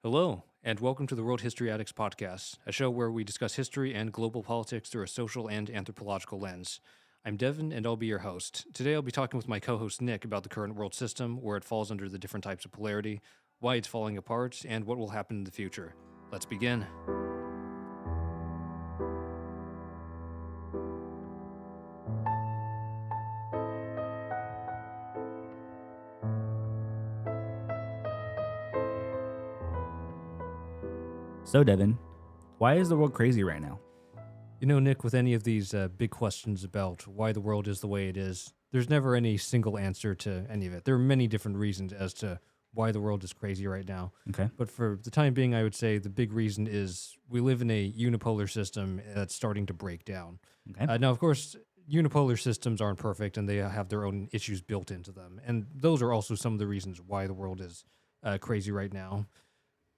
Hello, and welcome to the World History Addicts Podcast, a show where we discuss history and global politics through a social and anthropological lens. I'm Devon, and I'll be your host. Today I'll be talking with my co-host Nick about the current world system, where it falls under the different types of polarity, why it's falling apart, and what will happen in the future. Let's begin. So, Devin, why is the world crazy right now? You know, Nick, with any of these big questions about why the world is the way it is, there's never any single answer to any of it. There are many different reasons as to why the world is crazy right now. Okay. But for the time being, I would say the big reason is we live in a unipolar system that's starting to break down. Okay. Now, of course, unipolar systems aren't perfect and they have their own issues built into them. And those are also some of the reasons why the world is crazy right now.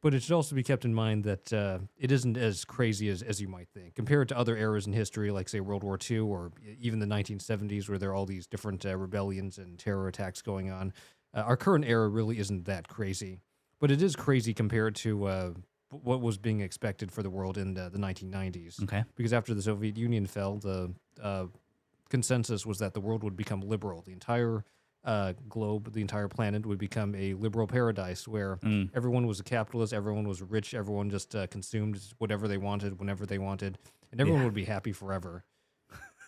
But it should also be kept in mind that it isn't as crazy as you might think. Compared to other eras in history, like, say, World War II or even the 1970s, where there are all these different rebellions and terror attacks going on, our current era really isn't that crazy. But it is crazy compared to what was being expected for the world in the 1990s. Okay. Because after the Soviet Union fell, the consensus was that the world would become liberal. The entire globe, the entire planet would become a liberal paradise where everyone was a capitalist, everyone was rich, everyone just consumed whatever they wanted, whenever they wanted, and everyone would be happy forever.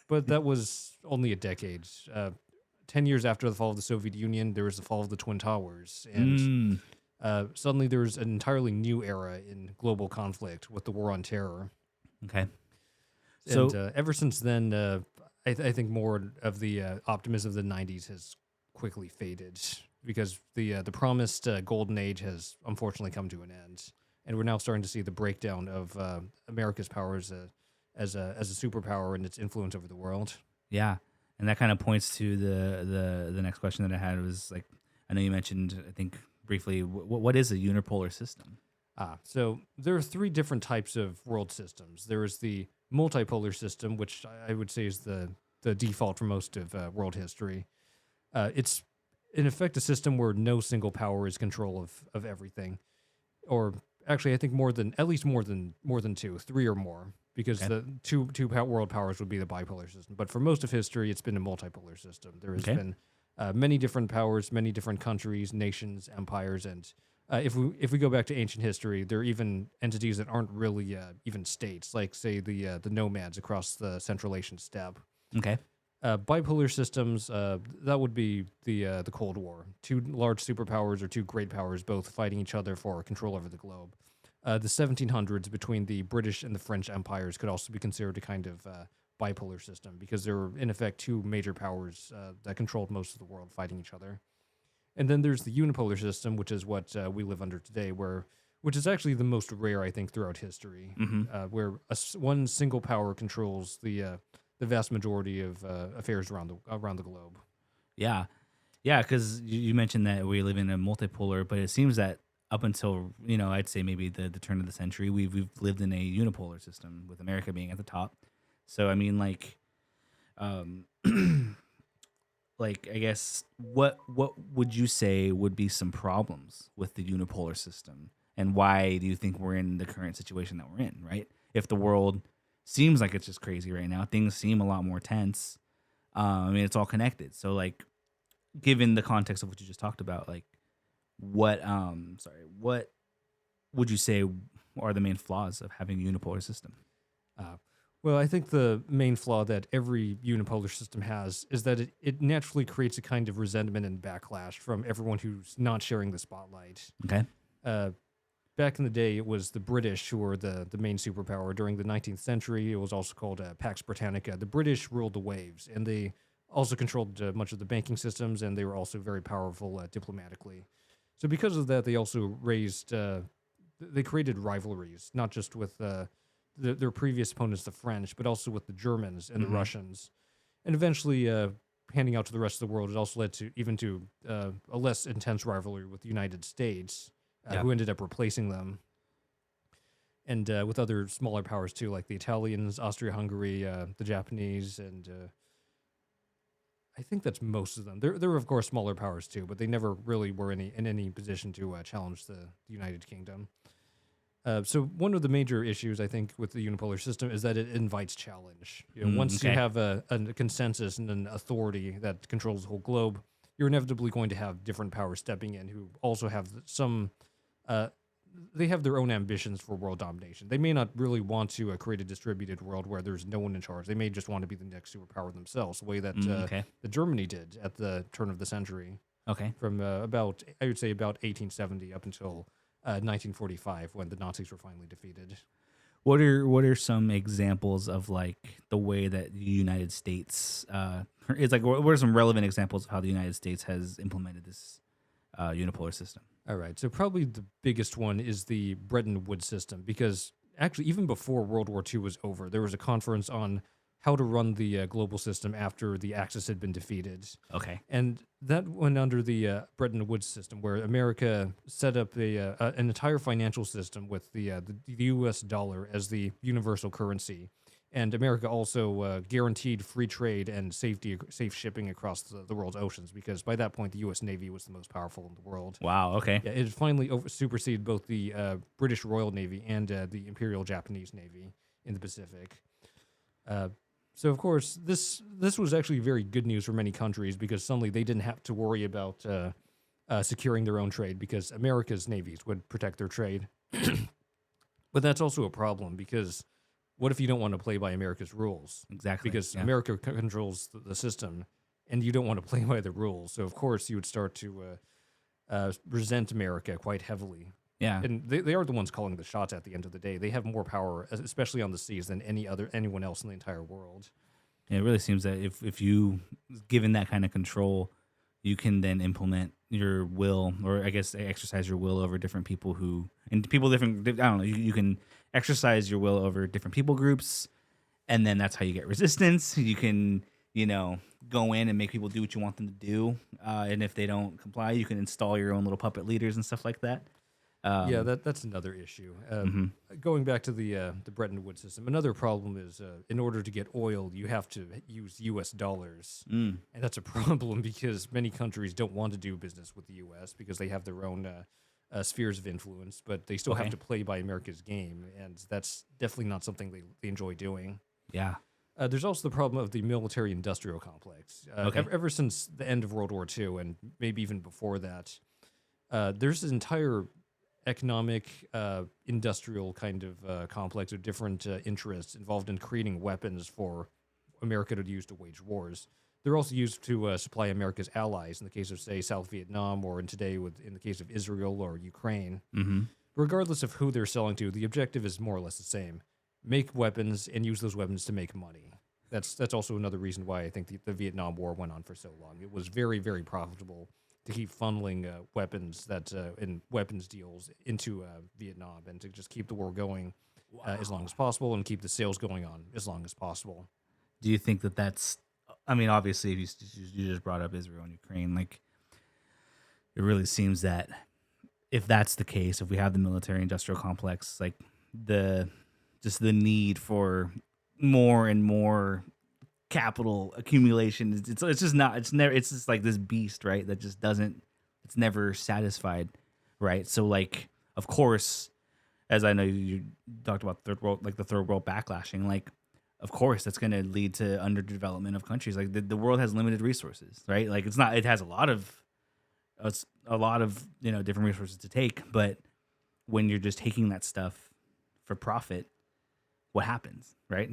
But that was only a decade. 10 years after the fall of the Soviet Union, there was the fall of the Twin Towers, and suddenly there was an entirely new era in global conflict with the War on Terror. Okay. And ever since then, I think more of the optimism of the 90s has quickly faded because the promised golden age has unfortunately come to an end, and we're now starting to see the breakdown of America's powers as a superpower and its influence over the world. Yeah, and that kind of points to the next question that I had was, like, I know you mentioned, I think briefly, what is a unipolar system? So there are three different types of world systems. There is the multipolar system, which I would say is the default for most of world history. It's in effect a system where no single power is control of everything, or actually I think at least more than two, three or more, because the two world powers would be the bipolar system. But for most of history, it's been a multipolar system. There has been many different powers, many different countries, nations, empires, and if we go back to ancient history, there are even entities that aren't really even states, like, say, the nomads across the Central Asian steppe. Okay. Bipolar systems, that would be the Cold War. Two large superpowers or two great powers both fighting each other for control over the globe. The 1700s between the British and the French empires could also be considered a kind of bipolar system because there were, in effect, two major powers that controlled most of the world fighting each other. And then there's the unipolar system, which is what we live under today, which is actually the most rare, I think, throughout history, where one single power controls the vast majority of affairs around the globe. Yeah, because you mentioned that we live in a multipolar, but it seems that up until, I'd say maybe the turn of the century, we've lived in a unipolar system with America being at the top. So I mean, like, like, I guess what would you say would be some problems with the unipolar system, and why do you think we're in the current situation that we're in? Right, if the world seems like it's just crazy right now, things seem a lot more tense. I mean, it's all connected. So, like, given the context of what you just talked about, like, what would you say are the main flaws of having a unipolar system? Well, I think the main flaw that every unipolar system has is that it naturally creates a kind of resentment and backlash from everyone who's not sharing the spotlight. Okay. Back in the day, it was the British who were the main superpower. During the 19th century, it was also called Pax Britannica. The British ruled the waves, and they also controlled much of the banking systems, and they were also very powerful diplomatically. So because of that, they also they created rivalries, not just with their previous opponents, the French, but also with the Germans and the Russians. And eventually, handing out to the rest of the world, it also led to a less intense rivalry with the United States, who ended up replacing them. And with other smaller powers too, like the Italians, Austria-Hungary, the Japanese, and I think that's most of them. There were, of course, smaller powers too, but they never really were in any position to challenge the United Kingdom. So one of the major issues I think with the unipolar system is that it invites challenge. Once you Okay. have a consensus and an authority that controls the whole globe, you're inevitably going to have different powers stepping in who also have some. Uh, they have their own ambitions for world domination. They may not really want to create a distributed world where there's no one in charge. They may just want to be the next superpower themselves, the way that Okay. the Germany did at the turn of the century, Okay. from about I would say about 1870 up until 1945 when the Nazis were finally defeated. What are some examples of like the way that the United States it's like what are some relevant examples of how the United States has implemented this unipolar system? All right, so probably the biggest one is the Bretton Woods system because actually even before World War II was over, there was a conference on how to run the global system after the Axis had been defeated. Okay. And that went under the Bretton Woods system, where America set up an entire financial system with the U.S. dollar as the universal currency. And America also guaranteed free trade and safe shipping across the world's oceans, because by that point, the U.S. Navy was the most powerful in the world. Wow. Okay. Yeah, it finally superseded both the British Royal Navy and the Imperial Japanese Navy in the Pacific. So of course, this was actually very good news for many countries because suddenly they didn't have to worry about securing their own trade because America's navies would protect their trade. But that's also a problem because what if you don't want to play by America's rules? Exactly. Because Yeah. America controls the system, and you don't want to play by the rules. So of course you would start to resent America quite heavily. Yeah. And they are the ones calling the shots at the end of the day. They have more power, especially on the seas, than anyone else in the entire world. It really seems that if you given that kind of control, you can then implement your will, or I guess exercise your will over different people different. I don't know. You can exercise your will over different people groups, and then that's how you get resistance. You can go in and make people do what you want them to do, and if they don't comply, you can install your own little puppet leaders and stuff like that. Yeah, that's another issue. Going back to the Bretton Woods system, another problem is in order to get oil, you have to use U.S. dollars, and that's a problem because many countries don't want to do business with the U.S. because they have their own spheres of influence, but they still have Okay. to play by America's game, and that's definitely not something they enjoy doing. Yeah. There's also the problem of the military-industrial complex. Okay. Ever since the end of World War II, and maybe even before that, there's this entire economic, industrial kind of complex of different interests involved in creating weapons for America to use to wage wars. They're also used to supply America's allies in the case of, say, South Vietnam, or in the case of Israel or Ukraine. Mm-hmm. Regardless of who they're selling to, the objective is more or less the same: make weapons and use those weapons to make money. That's also another reason why I think the Vietnam War went on for so long. It was very, very profitable to keep funneling weapons in weapons deals into Vietnam, and to just keep the war going as long as possible and keep the sales going on as long as possible. Do you think that that's? I mean, obviously, you just brought up Israel and Ukraine. Like, it really seems that if that's the case, if we have the military-industrial complex, like the need for more and more capital accumulation, it's just not. It's never. It's just like this beast, right? That just doesn't. It's never satisfied, right? So, like, of course, as I know you talked about the third world backlashing, like, of course that's going to lead to underdevelopment of countries. Like the world has limited resources, right? Like it has a lot of different resources to take, but when you're just taking that stuff for profit, what happens, right?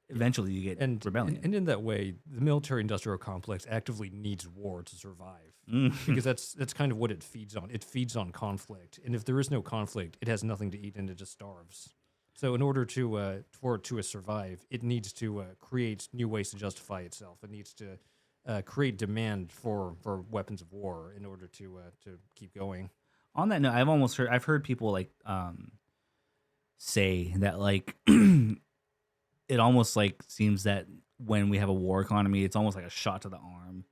Eventually you get rebellion. And in that way, the military-industrial complex actively needs war to survive, Mm. because that's kind of what it feeds on. It feeds on conflict, and if there is no conflict, it has nothing to eat and it just starves. So in order for it to survive, it needs to create new ways to justify itself. It needs to create demand for weapons of war in order to keep going. On that note, I've heard people like say that like it almost like seems that when we have a war economy, it's almost like a shot to the arm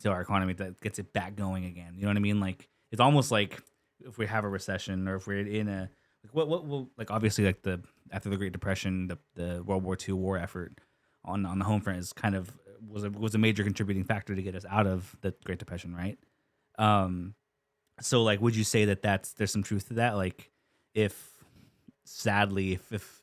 to our economy that gets it back going again. You know what I mean? Like it's almost like if we have a recession, or if we're in a what will, like, obviously, like after the Great Depression, the World War II war effort on the home front is kind of was a major contributing factor to get us out of the Great Depression, right? So like, would you say that there's some truth to that? Like, if sadly, if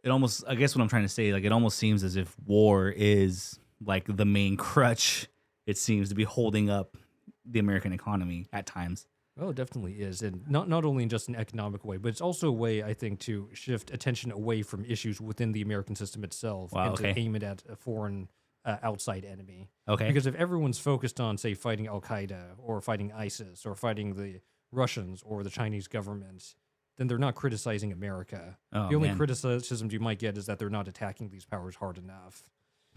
it almost, I guess what I'm trying to say, like it almost seems as if war is like the main crutch. It seems to be holding up the American economy at times. Well, it definitely is, and not only in just an economic way, but it's also a way, I think, to shift attention away from issues within the American system itself Wow, and okay. to aim it at a foreign outside enemy. Okay. Because if everyone's focused on, say, fighting Al Qaeda or fighting ISIS or fighting the Russians or the Chinese government, then they're not criticizing America. Oh, The only man. criticisms you might get is that they're not attacking these powers hard enough,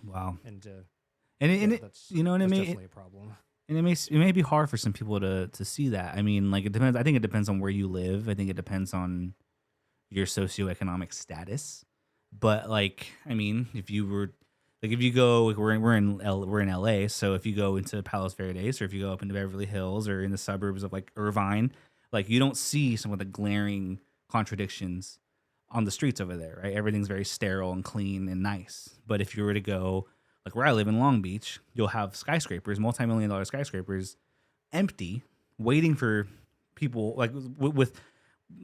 Wow. and And yeah, it, that's you know, and that's it may definitely a problem. and it may be hard for some people to see that. I mean, like it depends. I think it depends on where you live. I think it depends on your socioeconomic status. But like, I mean, if you were like, if you go, like, we're in LA, so if you go into Palos Verdes or if you go up into Beverly Hills or in the suburbs of like Irvine, like you don't see some of the glaring contradictions on the streets over there, right? Everything's very sterile and clean and nice. But if you were to go like where I live in Long Beach, you'll have skyscrapers, multi-million-dollar skyscrapers, empty, waiting for people. Like with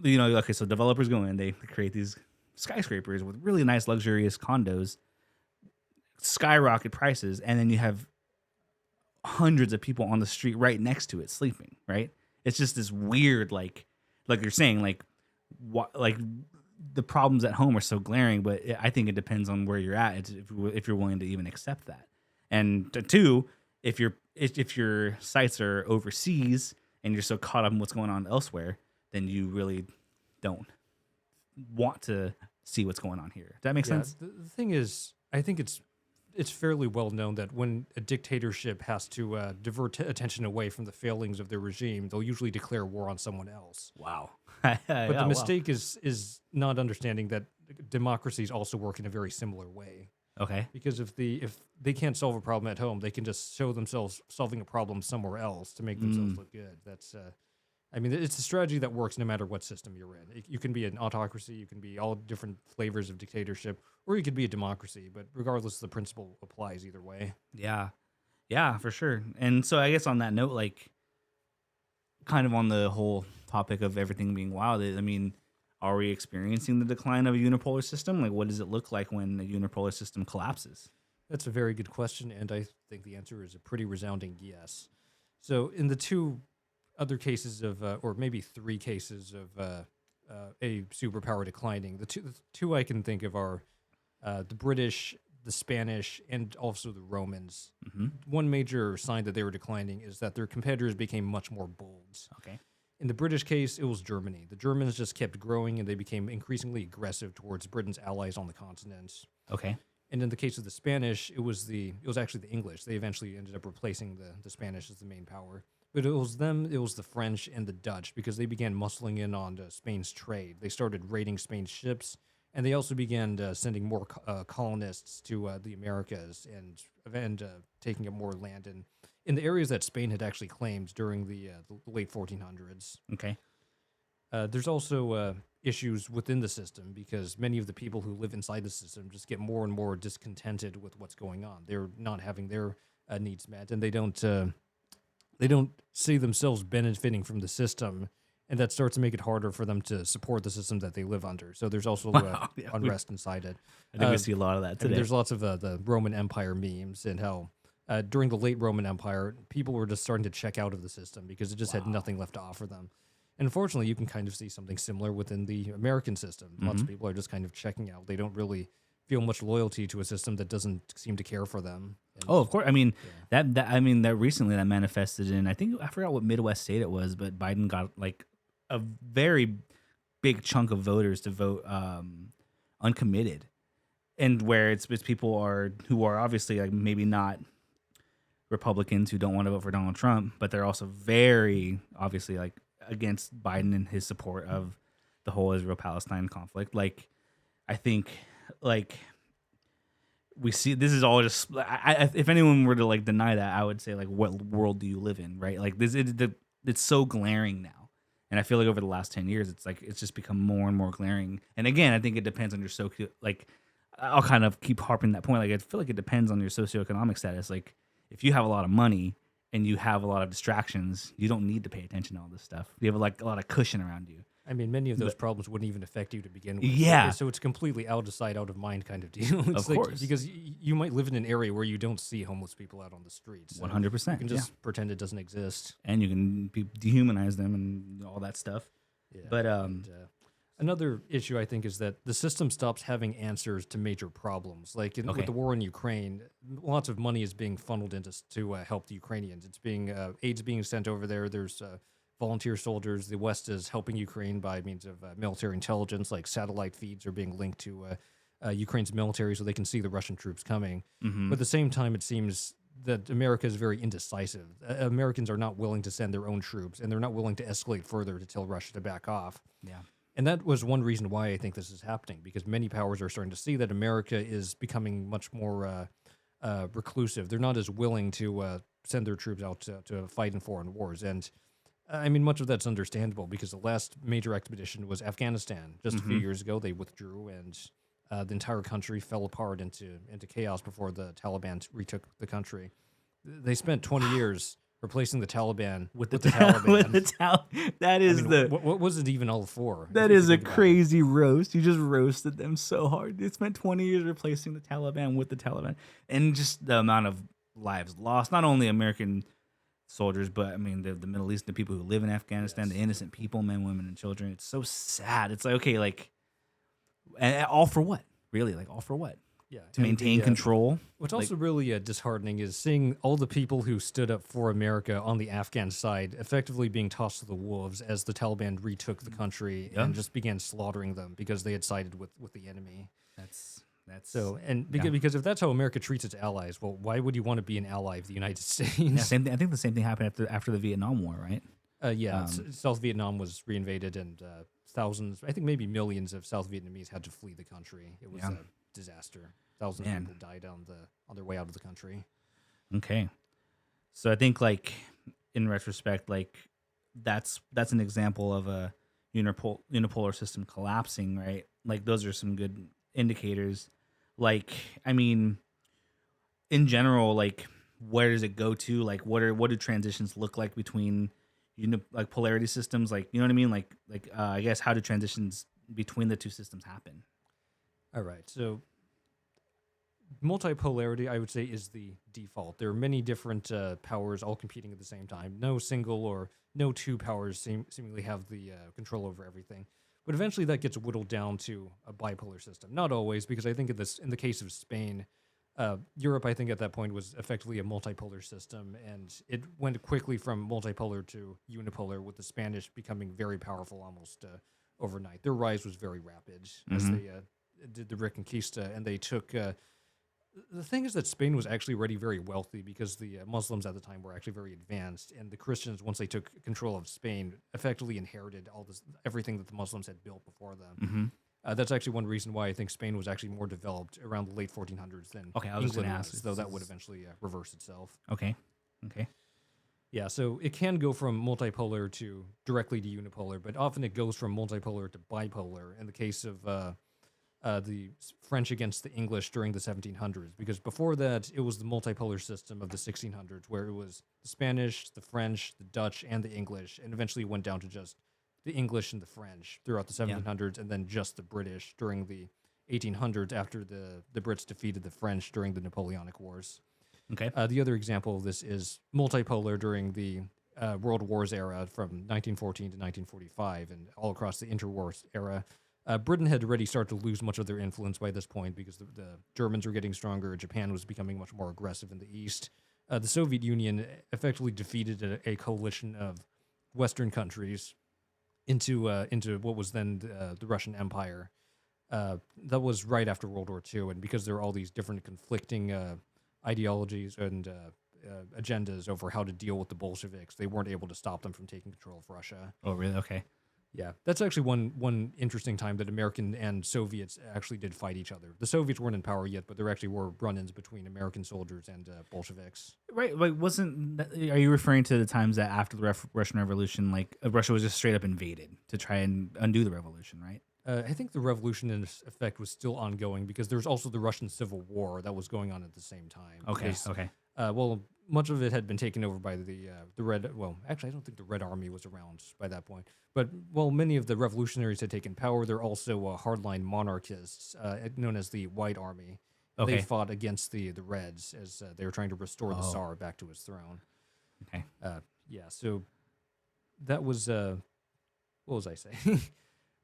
you know, okay, so developers go in, they create these skyscrapers with really nice, luxurious condos, skyrocket prices, and then you have hundreds of people on the street right next to it sleeping. Right? It's just this weird, like you're saying, like like the problems at home are so glaring, but I think it depends on where you're at. It's if you're willing to even accept that. And two, if your sites are overseas and you're so caught up in what's going on elsewhere, then you really don't want to see what's going on here. Does that make sense? The thing is, I think it's fairly well known that when a dictatorship has to divert attention away from the failings of their regime, they'll usually declare war on someone else. Wow. But the mistake is not understanding that democracies also work in a very similar way. Okay. Because if they can't solve a problem at home, they can just show themselves solving a problem somewhere else to make themselves look good. That's I mean, it's a strategy that works no matter what system you're in. You can be an autocracy, you can be all different flavors of dictatorship, or you could be a democracy. But regardless, the principle applies either way. Yeah. Yeah, for sure. And so I guess on that note, like kind of on the whole topic of everything being wild, I mean, are we experiencing the decline of a unipolar system? Like, what does it look like when a unipolar system collapses? That's a very good question, and I think the answer is a pretty resounding yes. So, in the two other cases of, or maybe three cases of a superpower declining, the two I can think of are the British, the Spanish, and also the Romans. Mm-hmm. One major sign that they were declining is that their competitors became much more bold. Okay. In the British case, it was Germany. The Germans just kept growing, and they became increasingly aggressive towards Britain's allies on the continent. Okay. And in the case of the Spanish, it was actually the English. They eventually ended up replacing the Spanish as the main power. But it was them, it was the French and the Dutch, because they began muscling in on Spain's trade. They started raiding Spain's ships, and they also began sending more colonists to the Americas and taking up more land in the areas that Spain had actually claimed during the late 1400s. Okay. There's also issues within the system because many of the people who live inside the system just get more and more discontented with what's going on. They're not having their needs met, and they don't see themselves benefiting from the system, and that starts to make it harder for them to support the system that they live under. So there's also Yeah, unrest inside it. I think we see a lot of that I mean, today. there's lots of the Roman Empire memes and how during the late Roman Empire, people were just starting to check out of the system because it just had nothing left to offer them. And unfortunately, you can kind of see something similar within the American system. Lots of people are just kind of checking out. They don't really feel much loyalty to a system that doesn't seem to care for them. And, Oh, of course. I mean, that recently that manifested in, I think, I forgot what Midwest state it was, but Biden got like a very big chunk of voters to vote uncommitted. And where it's people who are obviously like maybe not Republicans who don't want to vote for Donald Trump, but they're also very obviously like against Biden and his support of the whole Israel-Palestine conflict. Like, I think, like, we see this is all just. If anyone were to like deny that, I would say like, what world do you live in, right? Like it's so glaring now, and I feel like over the last 10 years, it's just become more and more glaring. And again, I think it depends on your like. I'll kind of keep harping that point. Like, I feel like it depends on your socioeconomic status. Like, if you have a lot of money and you have a lot of distractions, you don't need to pay attention to all this stuff. You have like a lot of cushion around you. I mean, many of those problems wouldn't even affect you to begin with. Yeah. So it's completely out of sight, out of mind kind of deal. It's Of course. Because you might live in an area where you don't see homeless people out on the streets. 100%. You can just pretend it doesn't exist. And you can dehumanize them and all that stuff. Yeah. But another issue I think is that the system stops having answers to major problems. Like with the war in Ukraine, lots of money is being funneled into to help the Ukrainians. It's being aid's being sent over there. There's volunteer soldiers. The West is helping Ukraine by means of military intelligence, like satellite feeds are being linked to Ukraine's military so they can see the Russian troops coming. But at the same time, it seems that America is very indecisive. Americans are not willing to send their own troops, and they're not willing to escalate further to tell Russia to back off. Yeah. And that was one reason why I think this is happening, because many powers are starting to see that America is becoming much more reclusive. They're not as willing to send their troops out to fight in foreign wars. And I mean, much of that's understandable because the last major expedition was Afghanistan. Just a few years ago, they withdrew, and the entire country fell apart into chaos before the Taliban retook the country. They spent 20 years replacing the Taliban with the Taliban. That is what was it even all for? That is a crazy roast. You just roasted them so hard. It spent 20 years replacing the Taliban with the Taliban, and just the amount of lives lost. Not only American soldiers, but I mean the Middle East, the people who live in Afghanistan, the innocent people, men, women, and children. It's so sad. It's like, okay, like, and all for what? Really, like all for what? Yeah, to maintain control. What's also really disheartening is seeing all the people who stood up for America on the Afghan side effectively being tossed to the wolves as the Taliban retook the country and just began slaughtering them because they had sided with the enemy. That's so, and because if that's how America treats its allies, well, why would you want to be an ally of the United States? Yeah, same thing. I think the same thing happened after the Vietnam War, right? South Vietnam was reinvaded, and thousands, I think maybe millions of South Vietnamese had to flee the country. It was a disaster. Thousands of people died on their way out of the country. Okay, so I think, like, in retrospect, like that's an example of a unipolar system collapsing, right? Like, those are some good indicators. Like, I mean, in general, like, where does it go to? Like, what do transitions look like between like polarity systems? Like, you know what I mean? Like I guess, how do transitions between the two systems happen? All right, so multipolarity, I would say, is the default. There are many different powers all competing at the same time. No single or no two powers seemingly have the control over everything. But eventually that gets whittled down to a bipolar system. Not always, because I think in the case of Spain, Europe, I think at that point was effectively a multipolar system, and it went quickly from multipolar to unipolar, with the Spanish becoming very powerful almost overnight. Their rise was very rapid as they did the Reconquista, and they took... the thing is that Spain was actually already very wealthy because the Muslims at the time were actually very advanced, and the Christians, once they took control of Spain, effectively inherited everything that the Muslims had built before them. That's actually one reason why I think Spain was actually more developed around the late 1400s than England was, though that would eventually reverse itself. Okay. Yeah, so it can go from multipolar to directly to unipolar, but often it goes from multipolar to bipolar in the case of the French against the English during the 1700s, because before that, it was the multipolar system of the 1600s, where it was the Spanish, the French, the Dutch, and the English, and eventually it went down to just the English and the French throughout the 1700s, and then just the British during the 1800s after the Brits defeated the French during the Napoleonic Wars. Okay. The other example of this is multipolar during the World Wars era from 1914 to 1945, and all across the interwar era. Britain had already started to lose much of their influence by this point because the Germans were getting stronger. Japan was becoming much more aggressive in the East. The Soviet Union effectively defeated a coalition of Western countries into what was then the Russian Empire. That was right after World War II, and because there were all these different conflicting ideologies and agendas over how to deal with the Bolsheviks, they weren't able to stop them from taking control of Russia. Oh, really? Okay. Yeah, that's actually one interesting time that American and Soviets actually did fight each other. The Soviets weren't in power yet, but there actually were run-ins between American soldiers and Bolsheviks. Right, like are you referring to the times that after the Russian Revolution, like Russia was just straight up invaded to try and undo the revolution, right? I think the revolution in effect was still ongoing because there was also the Russian Civil War that was going on at the same time. Okay. Well, much of it had been taken over by the Red. Well, actually, I don't think the Red Army was around by that point. But while many of the revolutionaries had taken power, they're also hardline monarchists known as the White Army. They Okay. fought against the Reds as they were trying to restore the Oh. Tsar back to his throne. Okay. Yeah, so that was what was I saying?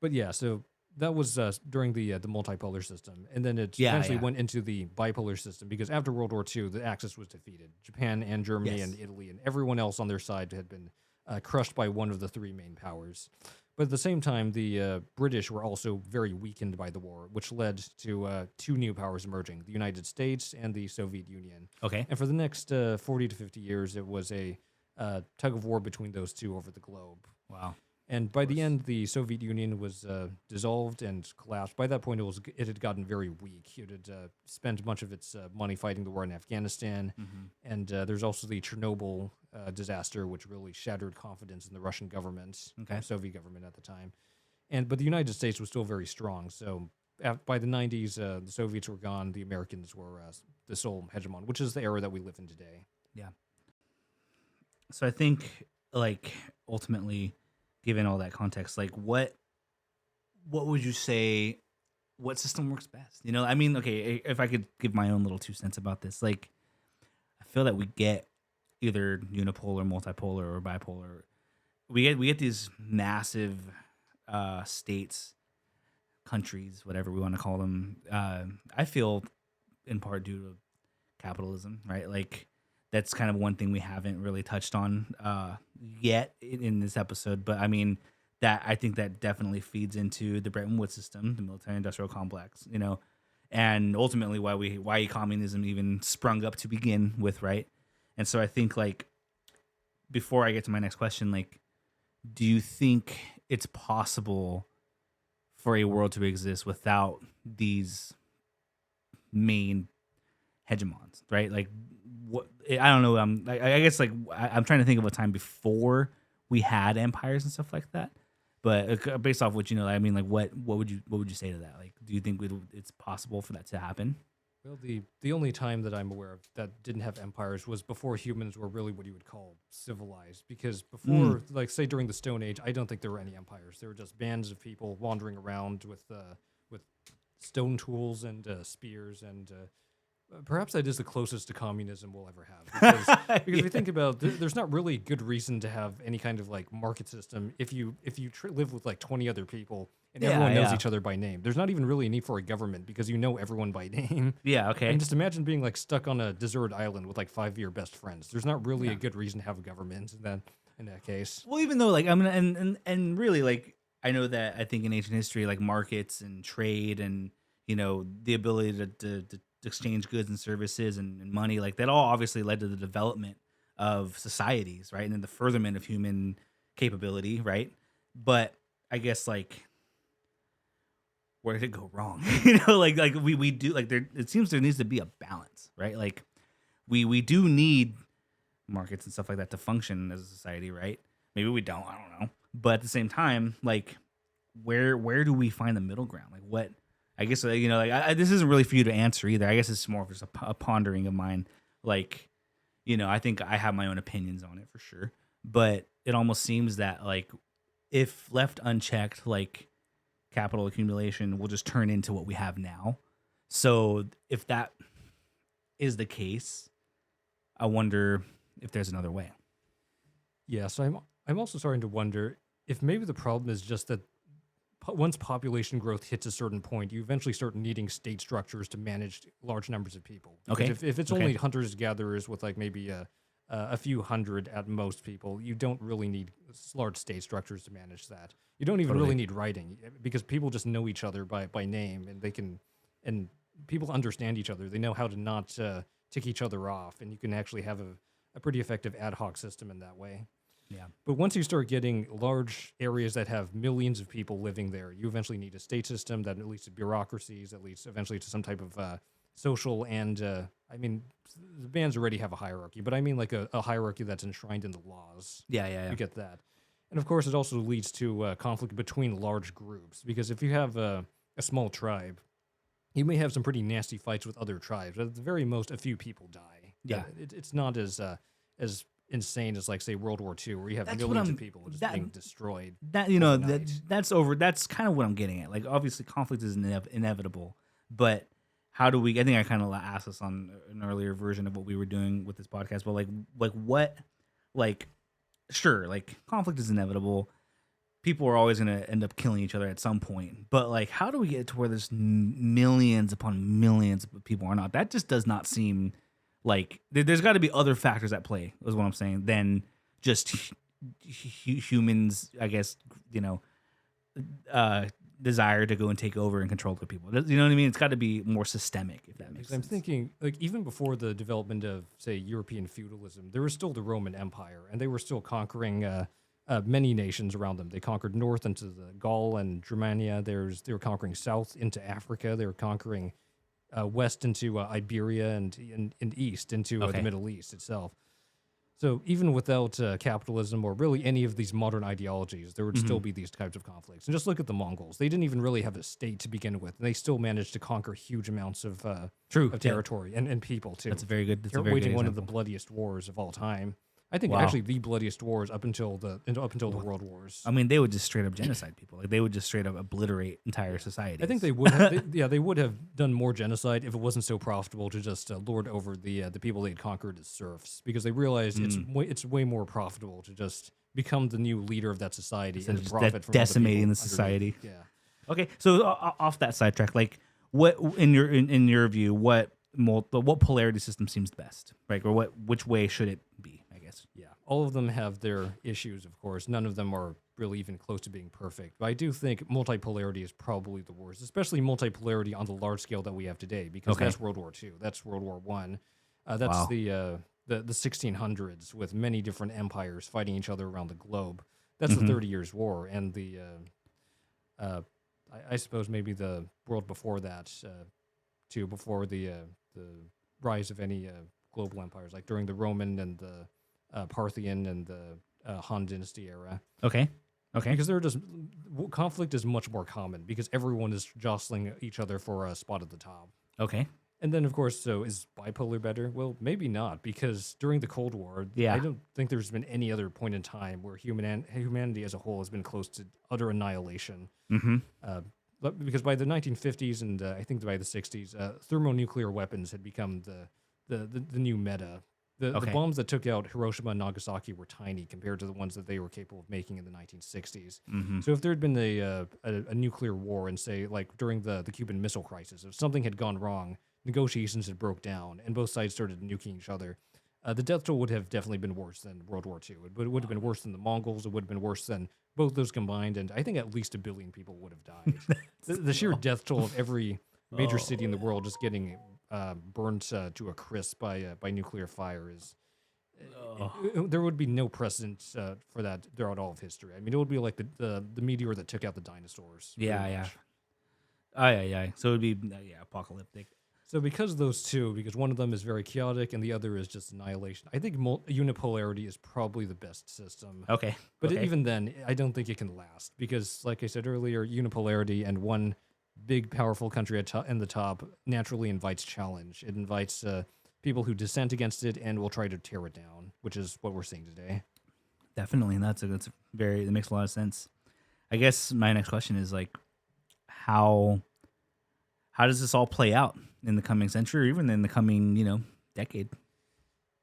But yeah, so that was during the multipolar system, and then it Yeah, eventually yeah. went into the bipolar system because after World War II, the Axis was defeated. Japan and Germany Yes. and Italy and everyone else on their side had been crushed by one of the three main powers. But at the same time, the British were also very weakened by the war, which led to two new powers emerging: the United States and the Soviet Union. Okay. And for the next 40 to 50 years, it was a tug of war between those two over the globe. Wow. And by the end, the Soviet Union was dissolved and collapsed. By that point, it had gotten very weak. It had spent much of its money fighting the war in Afghanistan. And there's also the Chernobyl disaster, which really shattered confidence in the Russian government, Okay. Soviet government at the time. But the United States was still very strong. So by the 90s, the Soviets were gone. The Americans were the sole hegemon, which is the era that we live in today. Yeah. So I think, like, ultimately, given all that context, like, what would you say? What system works best? You know, I mean, okay, if I could give my own little 2 cents about this, like, I feel that we get either unipolar, multipolar, or bipolar. We get these massive states, countries, whatever we want to call them. I feel, in part due to capitalism, right? Like, that's kind of one thing we haven't really touched on yet in this episode. But I mean, I think that definitely feeds into the Bretton Woods system, the military-industrial complex, you know, and ultimately why communism even sprung up to begin with, right? And so I think, like, before I get to my next question, like, do you think it's possible for a world to exist without these main hegemons, right? Like, what, I don't know. I guess, like, I'm trying to think of a time before we had empires and stuff like that. But based off what you know, I mean, like, what would you say to that? Like, do you think it's possible for that to happen? Well, the only time that I'm aware of that didn't have empires was before humans were really what you would call civilized. Because before, like, say during the Stone Age, I don't think there were any empires. There were just bands of people wandering around with stone tools and spears, and perhaps that is the closest to communism we'll ever have. Because if you think about, there's not really good reason to have any kind of, like, market system if you live with like 20 other people and everyone knows each other by name. There's not even really a need for a government because you know everyone by name. Yeah. Okay. And just imagine being, like, stuck on a deserted island with like 5 of your best friends. There's not really a good reason to have a government in that case. Well, even though, like, I mean, and really, like, I know that I think in ancient history, like, markets and trade and, you know, the ability to exchange goods and services and money, like, that all obviously led to the development of societies, right? And then the furtherment of human capability, right? But I guess, like, where did it go wrong? You know, like we do, like, there, it seems there needs to be a balance, right? Like, we do need markets and stuff like that to function as a society, right? Maybe we don't, I don't know. But at the same time, like, where do we find the middle ground? Like, what, I guess, you know, like, this isn't really for you to answer either. I guess it's more of just a pondering of mine. Like, you know, I think I have my own opinions on it for sure. But it almost seems that, like, if left unchecked, like, capital accumulation will just turn into what we have now. So if that is the case, I wonder if there's another way. Yeah, so I'm also starting to wonder if maybe the problem is just that once population growth hits a certain point, you eventually start needing state structures to manage large numbers of people. Okay. If it's only hunters gatherers with, like, maybe a few hundred at most people, you don't really need large state structures to manage that. You don't even really need writing because people just know each other by name, and people understand each other. They know how to not tick each other off, and you can actually have a pretty effective ad hoc system in that way. Yeah. But once you start getting large areas that have millions of people living there, you eventually need a state system that leads to bureaucracies, that leads eventually to some type of social and, I mean, the bands already have a hierarchy, but I mean, like, a hierarchy that's enshrined in the laws. Yeah. You get that. And of course, it also leads to conflict between large groups, because if you have a small tribe, you may have some pretty nasty fights with other tribes, but at the very most, a few people die. Yeah. It's not as insane as, like, say, World War II, where you have That's what millions I'm of people just that being destroyed that you know that overnight. that's kind of what I'm getting at. Like obviously conflict is inevitable, but how do we? I think I kind of asked this on an earlier version of what we were doing with this podcast, but like what like sure, like conflict is inevitable. People are always going to end up killing each other at some point. But like, how do we get to where there's millions upon millions of people or not? That just does not seem like there's got to be other factors at play. Is what I'm saying than just humans. I guess you know, desire to go and take over and control the people. You know what I mean? It's got to be more systemic. If that makes Because I'm sense. thinking, like, even before the development of, say, European feudalism, there was still the Roman Empire, and they were still conquering many nations around them. They conquered north into the Gaul and Germania. They were conquering south into Africa. They were conquering west into Iberia and east into the Okay. Middle East itself. So even without capitalism or really any of these modern ideologies, there would still be these types of conflicts. And just look at the Mongols; they didn't even really have a state to begin with, and they still managed to conquer huge amounts of True. of Yeah. territory and people too. That's a very good. That's They're a very good waging one of the example. bloodiest wars of all time. I think Wow. actually the bloodiest wars up until the World Wars. I mean, they would just straight up genocide people. Like they would just straight up obliterate entire societies. I think they would. They would have done more genocide if it wasn't so profitable to just lord over the people they had conquered as serfs, because they realized it's way more profitable to just become the new leader of that society Instead and of just profit from all decimating the the people society. underneath. Yeah. Okay, so off that sidetrack, like what in your view, what polarity system seems the best, right? Or which way should it be? I guess. Yeah, all of them have their issues, of course. None of them are really even close to being perfect. But I do think multipolarity is probably the worst, especially multipolarity on the large scale that we have today, because Okay. that's World War II, that's World War One, that's Wow. the 1600s with many different empires fighting each other around the globe. That's the 30 Years' War, and I suppose maybe the world before that, too, before the rise of any global empires, like during the Roman and the Parthian and the Han Dynasty era, Okay. Okay. because conflict is much more common because everyone is jostling each other for a spot at the top. Okay. And then, of course, so is bipolar better? Well, maybe not, because during the Cold War, Yeah. I don't think there's been any other point in time where humanity as a whole has been close to utter annihilation. Mm-hmm. Because by the 1950s and I think by the 60s, thermonuclear weapons had become the new meta. The Okay. bombs that took out Hiroshima and Nagasaki were tiny compared to the ones that they were capable of making in the 1960s. Mm-hmm. So if there had been a nuclear war, and say like during the Cuban Missile Crisis, if something had gone wrong, negotiations had broke down, and both sides started nuking each other, the death toll would have definitely been worse than World War II. It would have been worse than the Mongols. It would have been worse than both those combined, and I think at least 1 billion people would have died. The sheer death toll of every major city in the world just getting burned to a crisp by nuclear fire is. There would be no precedent for that throughout all of history. I mean, it would be like the meteor that took out the dinosaurs. Yeah. pretty Yeah. much. Aye. So it'd be apocalyptic. So because of those two, because one of them is very chaotic and the other is just annihilation, I think unipolarity is probably the best system. Okay. But okay. even then, I don't think it can last because, like I said earlier, unipolarity and one big, powerful country in the top naturally invites challenge. It invites people who dissent against it and will try to tear it down, which is what we're seeing today. Definitely, and that makes a lot of sense. I guess my next question is like, how does this all play out in the coming century, or even in the coming decade?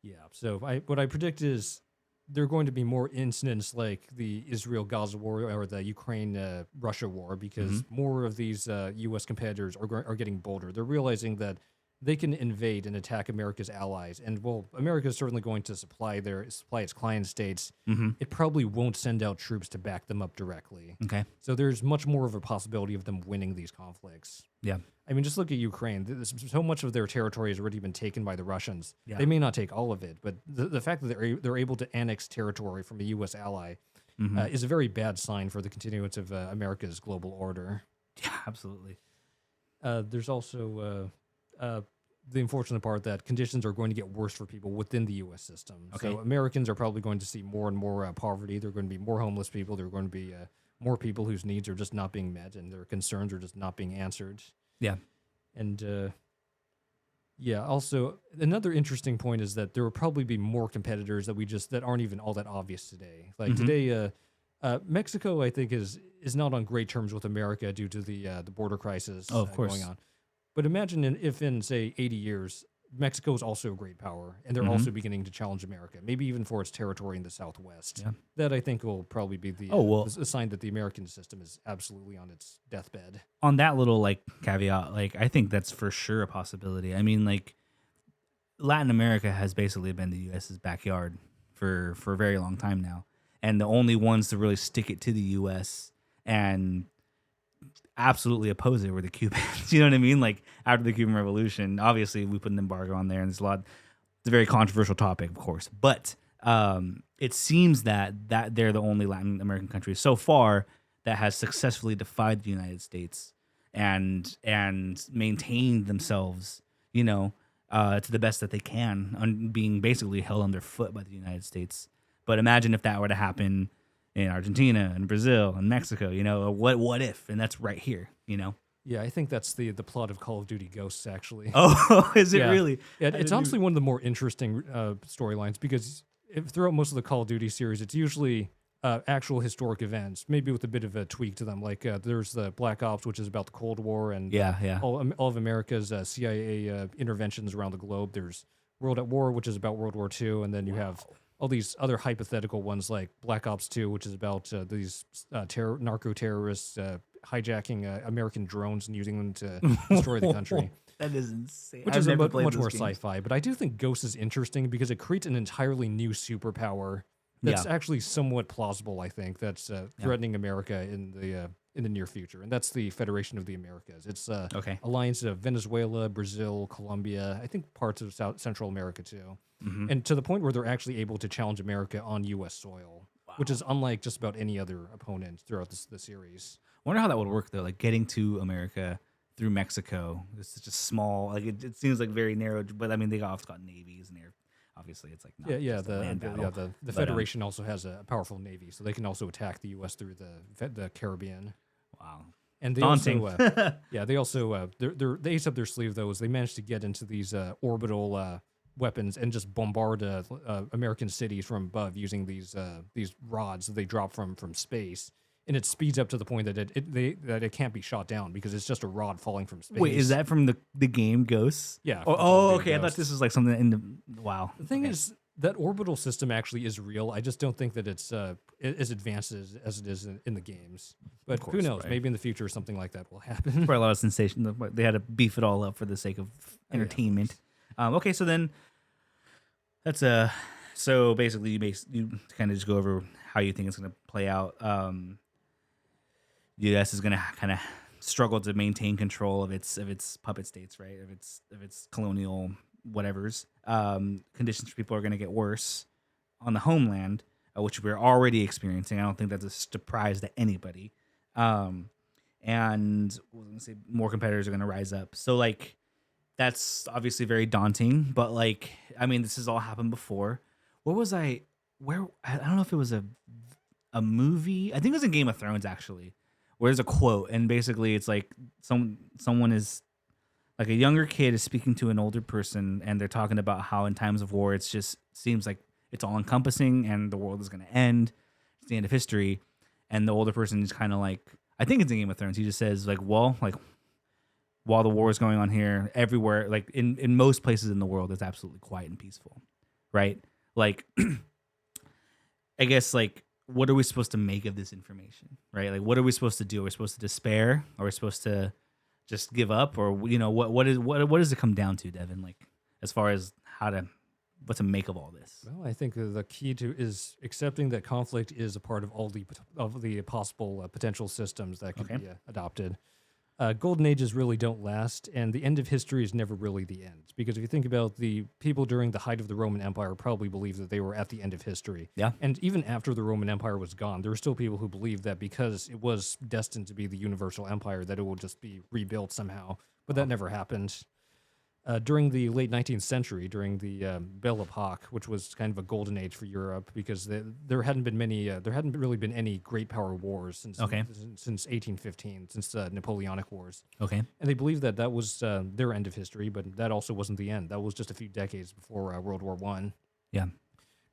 Yeah. So what I predict is there are going to be more incidents like the Israel-Gaza war or the Ukraine-Russia war because more of these U.S. competitors are getting bolder. They're realizing that they can invade and attack America's allies, and America is certainly going to supply its client states. It probably won't send out troops to back them up directly. Okay. So there's much more of a possibility of them winning these conflicts. Yeah. I mean, just look at Ukraine. So much of their territory has already been taken by the Russians. Yeah. They may not take all of it, but the fact that they're able to annex territory from a U.S. ally is a very bad sign for the continuance of America's global order. Yeah. Absolutely. There's also the unfortunate part that conditions are going to get worse for people within the U.S. system. Okay. So Americans are probably going to see more and more poverty. There are going to be more homeless people. There are going to be more people whose needs are just not being met and their concerns are just not being answered. Yeah. And Yeah. Also, another interesting point is that there will probably be more competitors that aren't even all that obvious today. Like Mm-hmm. today, Mexico, I think, is not on great terms with America due to the border crisis Oh, of going course. on. But imagine if in say 80 years, Mexico is also a great power, and they're Mm-hmm. also beginning to challenge America, maybe even for its territory in the Southwest. Yeah. That I think will probably be Oh well, the sign that the American system is absolutely on its deathbed. on that little like caveat, like I think that's for sure a possibility. I mean, like Latin America has basically been the U.S.'s backyard for a very long time now, and the only ones to really stick it to the U.S. and absolutely oppose it were the Cubans. You know what I mean? Like after the Cuban Revolution, obviously we put an embargo on there, and there's a lot. It's a very controversial topic, of course, but it seems that they're the only Latin American country so far that has successfully defied the United States and maintained themselves, you know, to the best that they can, being basically held underfoot by the United States. But imagine if that were to happen in Argentina and Brazil and Mexico, you know, what if? And that's right here, you know. Yeah, I think that's the plot of Call of Duty Ghosts, actually. Oh, is it Yeah. really? Yeah, I it's didn't honestly one of the more interesting storylines because throughout most of the Call of Duty series, it's usually actual historic events, maybe with a bit of a tweak to them. Like there's the Black Ops, which is about the Cold War and Yeah. all of America's CIA interventions around the globe. There's World at War, which is about World War II, and then you have all these other hypothetical ones like Black Ops 2, which is about these narco terrorists hijacking American drones and using them to destroy the country. That is insane. Which I've is never much played more those games. sci-fi, but I do think Ghost is interesting because it creates an entirely new superpower that's Yeah. actually somewhat plausible. I think that's threatening America in the near future, and that's the Federation of the Americas. It's Okay. alliance of Venezuela, Brazil, Colombia, I think parts of Central America too, Mm-hmm. and to the point where they're actually able to challenge America on U.S. soil, which is unlike just about any other opponent throughout the series. I wonder how that would work though, like getting to America through Mexico. It's such a small, like it seems like very narrow, but I mean they also got navies and they're obviously it's like not just a land battle. The But, Federation also has a powerful navy, so they can also attack the U.S. through the Caribbean. Wow. And they Daunting. also, they also, they ace up their sleeve though, is they managed to get into these orbital weapons and just bombard American cities from above using these rods that they drop from space, and it speeds up to the point that it can't be shot down because it's just a rod falling from space. Wait, is that from the game Ghosts? Yeah. Oh, from okay. I thought Ghosts. this was like something in the wow. The thing Okay. is that orbital system actually is real. I just don't think that it's as advanced as it is in the games. But who course, knows? right. Maybe in the future something like that will happen. Probably a lot of sensation. They had to beef it all up for the sake of entertainment. Okay, so then that's so basically you kind of just go over how you think it's going to play out. U.S. is going to kind of struggle to maintain control of its puppet states, right? Of its colonial whatevers. Conditions for people are going to get worse on the homeland, which we're already experiencing. I don't think that's a surprise to anybody. And I was going to say more competitors are going to rise up. So like that's obviously very daunting, but like I mean this has all happened before. Where I don't know if it was a movie. I think it was in Game of Thrones actually, where there's a quote and basically it's like someone is like a younger kid is speaking to an older person and they're talking about how in times of war it's just seems like it's all encompassing and the world is going to end. It's the end of history. And the older person is kind of like, I think it's in Game of Thrones. He just says like, well, like while the war is going on here, everywhere, like in most places in the world, it's absolutely quiet and peaceful, right? Like, I guess like, what are we supposed to make of this information, right? Like, what are we supposed to do? Are we supposed to despair? Are we supposed to just give up, or you know, what does it come down to, Devon? Like, as far as what to make of all this? Well, I think the key to is accepting that conflict is a part of all the possible potential systems that can be adopted. Golden ages really don't last, and the end of history is never really the end. Because if you think about the people during the height of the Roman Empire, probably believed that they were at the end of history. Yeah. And even after the Roman Empire was gone, there were still people who believed that because it was destined to be the universal empire, that it will just be rebuilt somehow. But that never happened. During the late 19th century, during the Belle Epoque, which was kind of a golden age for Europe, because there hadn't been there hadn't really been any great power wars since 1815, since the Napoleonic Wars. Okay. And they believed that that was their end of history, but that also wasn't the end. That was just a few decades before World War One. Yeah.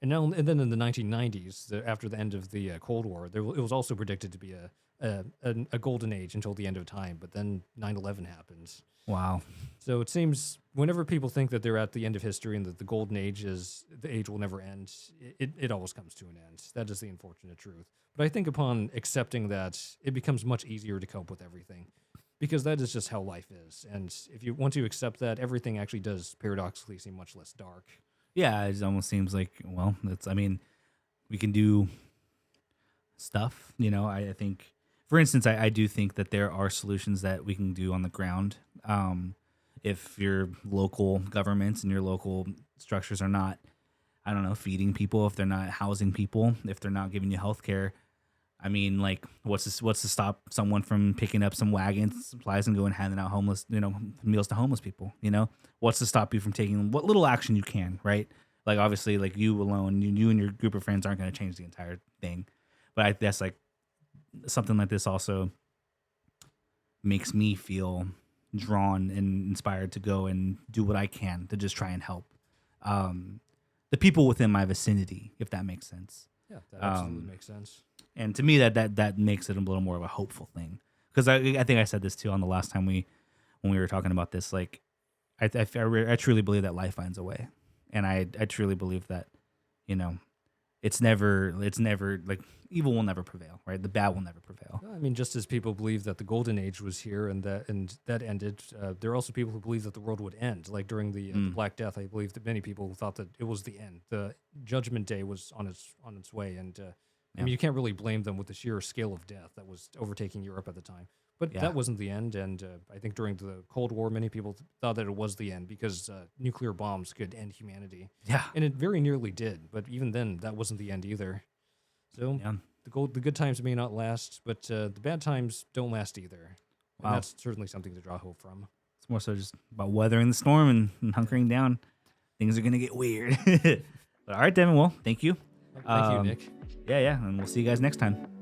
And then in the 1990s, after the end of the Cold War, it was also predicted to be a golden age until the end of time. But then 9/11 happens. Wow. So it seems whenever people think that they're at the end of history and that the golden age the age will never end, it always comes to an end. That is the unfortunate truth. But I think upon accepting that, it becomes much easier to cope with everything, because that is just how life is. And if you want to accept that, everything actually does paradoxically seem much less dark. Yeah, it almost seems like, well, we can do stuff, I think, for instance, I do think that there are solutions that we can do on the ground. If your local governments and your local structures are not, I don't know, feeding people, if they're not housing people, if they're not giving you health care, what's to stop someone from picking up some wagons, supplies, and going handing out meals to homeless people? What's to stop you from taking what little action you can, right? Like, obviously, like, you alone, you and your group of friends aren't going to change the entire thing, but I guess like something like this also makes me feel drawn and inspired to go and do what I can to just try and help the people within my vicinity, if that makes sense. Yeah, that absolutely makes sense. And to me, that makes it a little more of a hopeful thing. Because I think I said this too on the last time when we were talking about this. Like, I truly believe that life finds a way, and I truly believe that, it's never like, evil will never prevail, right? The bad will never prevail. I mean, just as people believe that the golden age was here and that ended, there are also people who believe that the world would end. Like during the Black Death, I believe that many people thought that it was the end. The Judgment Day was on its way, and I mean, you can't really blame them with the sheer scale of death that was overtaking Europe at the time. But that wasn't the end, and I think during the Cold War, many people thought that it was the end because nuclear bombs could end humanity. Yeah. And it very nearly did, but even then, that wasn't the end either. So the good times may not last, but the bad times don't last either. Wow. And that's certainly something to draw hope from. It's more so just about weathering the storm and hunkering down. Things are going to get weird. But all right, Devin, well, thank you. Thank you, Nick. Yeah, and we'll see you guys next time.